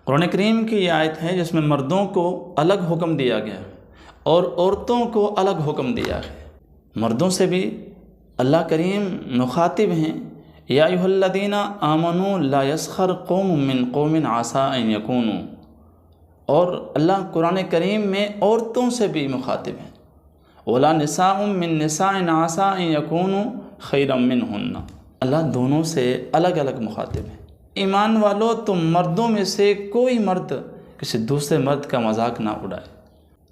قرآن کریم کی یہ آیت ہے جس میں مردوں کو الگ حکم دیا گیا اور عورتوں کو الگ حکم دیا ہے۔ مردوں سے بھی اللہ کریم مخاطب ہیں، یا ایھا الذین آمنوا لا یسخر قوم من قوم عسیٰ ان یکونوا، اور اللہ قرآن کریم میں عورتوں سے بھی مخاطب ہیں، ولا نساء من نساء عسیٰ ان یکونوا خیرا منہن، اللہ دونوں سے الگ الگ مخاطب ہیں۔ ایمان والو، تم مردوں میں سے کوئی مرد کسی دوسرے مرد کا مذاق نہ اڑائے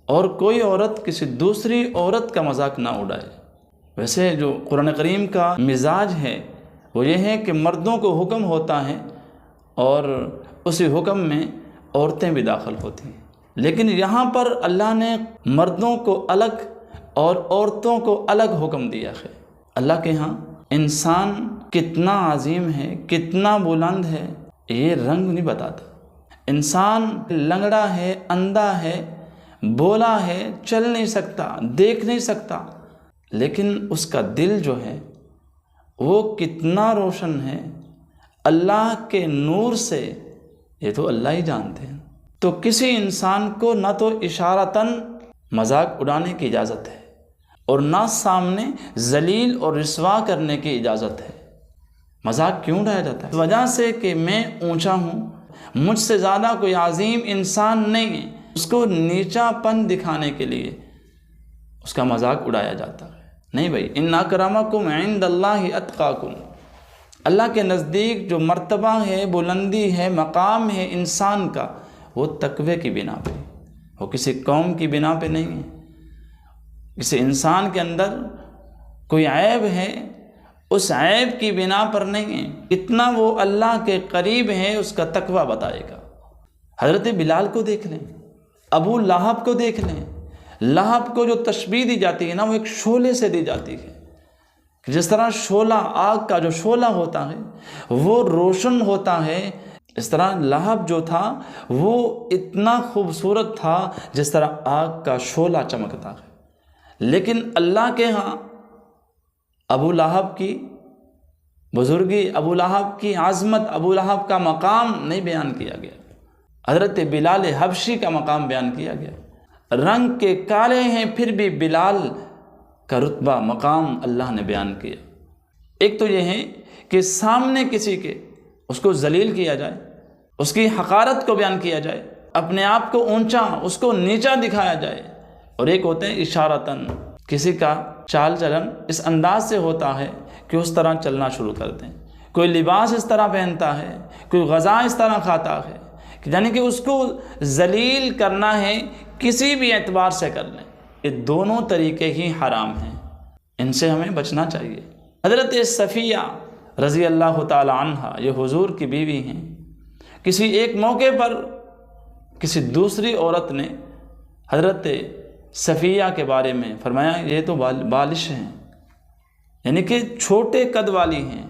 اور کوئی عورت کسی دوسری عورت کا مذاق نہ اڑائے۔ ویسے جو قرآن کریم کا مزاج ہے وہ یہ ہے کہ مردوں کو حکم ہوتا ہے اور اسی حکم میں عورتیں بھی داخل ہوتی ہیں، لیکن یہاں پر اللہ نے مردوں کو الگ اور عورتوں کو الگ حکم دیا ہے۔ اللہ کے ہاں انسان کتنا عظیم ہے، کتنا بلند ہے، یہ رنگ نہیں بتاتا۔ انسان لنگڑا ہے، اندھا ہے، بولا ہے، چل نہیں سکتا، دیکھ نہیں سکتا، لیکن اس کا دل جو ہے وہ کتنا روشن ہے اللہ کے نور سے، یہ تو اللہ ہی جانتے ہیں۔ تو کسی انسان کو نہ تو اشارتاً مذاق اڑانے کی اجازت ہے اور نہ سامنے ذلیل اور رسوا کرنے کی اجازت ہے۔ مذاق کیوں اڑایا جاتا ہے؟ اس وجہ سے کہ میں اونچا ہوں، مجھ سے زیادہ کوئی عظیم انسان نہیں ہے، اس کو نیچا پن دکھانے کے لیے اس کا مذاق اڑایا جاتا ہے۔ نہیں بھائی، ان اکرمکم عند اللہ اتقاکم، اللہ کے نزدیک جو مرتبہ ہے، بلندی ہے، مقام ہے انسان کا، وہ تقوی کی بنا پہ، وہ کسی قوم کی بنا پہ نہیں ہے۔ کسی انسان کے اندر کوئی عیب ہے، اس عیب کی بنا پر نہیں ہے، اتنا وہ اللہ کے قریب ہے اس کا تقوی بتائے گا۔ حضرت بلال کو دیکھ لیں، ابو لہب کو دیکھ لیں۔ لہب کو جو تشبیہ دی جاتی ہے نا، وہ ایک شعلے سے دی جاتی ہے، جس طرح شعلہ، آگ کا جو شعلہ ہوتا ہے وہ روشن ہوتا ہے، اس طرح لہب جو تھا وہ اتنا خوبصورت تھا جس طرح آگ کا شعلہ چمکتا ہے۔ لیکن اللہ کے ہاں ابو لہب کی بزرگی، ابو لہب کی عظمت، ابو لہب کا مقام نہیں بیان کیا گیا، حضرت بلال حبشی کا مقام بیان کیا گیا۔ رنگ کے کالے ہیں پھر بھی بلال کا رتبہ، مقام اللہ نے بیان کیا۔ ایک تو یہ ہے کہ سامنے کسی کے اس کو ذلیل کیا جائے، اس کی حقارت کو بیان کیا جائے، اپنے آپ کو اونچا، اس کو نیچا دکھایا جائے، اور ایک ہوتے ہیں اشارتاً، کسی کا چال چلن اس انداز سے ہوتا ہے کہ اس طرح چلنا شروع کر دیں، کوئی لباس اس طرح پہنتا ہے، کوئی غذا اس طرح کھاتا ہے، یعنی کہ اس کو ذلیل کرنا ہے، کسی بھی اعتبار سے کر لیں۔ یہ دونوں طریقے ہی حرام ہیں، ان سے ہمیں بچنا چاہیے۔ حضرت صفیہ رضی اللہ تعالی عنہ، یہ حضور کی بیوی ہیں، کسی ایک موقع پر کسی دوسری عورت نے حضرت صفیہ کے بارے میں فرمایا یہ تو بالش ہیں، یعنی کہ چھوٹے قد والی ہیں۔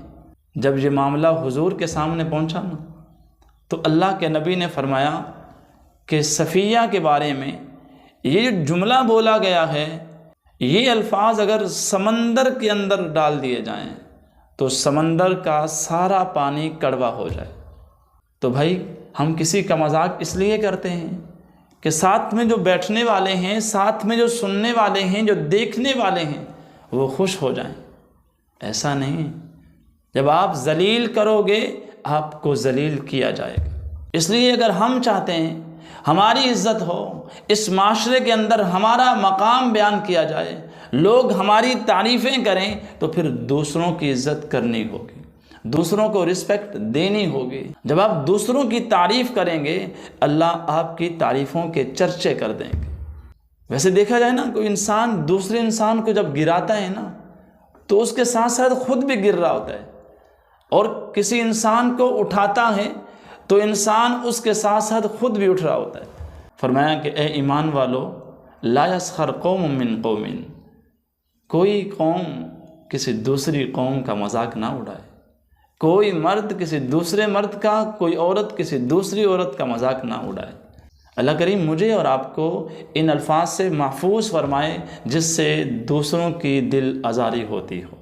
جب یہ معاملہ حضور کے سامنے پہنچا نا، تو اللہ کے نبی نے فرمایا کہ صفیہ کے بارے میں یہ جو جملہ بولا گیا ہے، یہ الفاظ اگر سمندر کے اندر ڈال دیے جائیں تو سمندر کا سارا پانی کڑوا ہو جائے۔ تو بھائی، ہم کسی کا مذاق اس لیے کرتے ہیں کہ ساتھ میں جو بیٹھنے والے ہیں، ساتھ میں جو سننے والے ہیں، جو دیکھنے والے ہیں، وہ خوش ہو جائیں۔ ایسا نہیں، جب آپ ذلیل کرو گے آپ کو ذلیل کیا جائے گا۔ اس لیے اگر ہم چاہتے ہیں ہماری عزت ہو، اس معاشرے کے اندر ہمارا مقام بیان کیا جائے، لوگ ہماری تعریفیں کریں، تو پھر دوسروں کی عزت کرنی ہوگی، دوسروں کو رسپیکٹ دینی ہوگی۔ جب آپ دوسروں کی تعریف کریں گے، اللہ آپ کی تعریفوں کے چرچے کر دیں گے۔ ویسے دیکھا جائے نا، کوئی انسان دوسرے انسان کو جب گراتا ہے نا، تو اس کے ساتھ ساتھ خود بھی گر رہا ہوتا ہے، اور کسی انسان کو اٹھاتا ہے تو انسان اس کے ساتھ ساتھ خود بھی اٹھ رہا ہوتا ہے۔ فرمایا کہ اے ایمان والو، لا یسخر قوم من قوم، کوئی قوم کسی دوسری قوم کا مذاق نہ اڑائے، کوئی مرد کسی دوسرے مرد کا، کوئی عورت کسی دوسری عورت کا مذاق نہ اڑائے۔ اللہ کریم مجھے اور آپ کو ان الفاظ سے محفوظ فرمائے جس سے دوسروں کی دل آزاری ہوتی ہو۔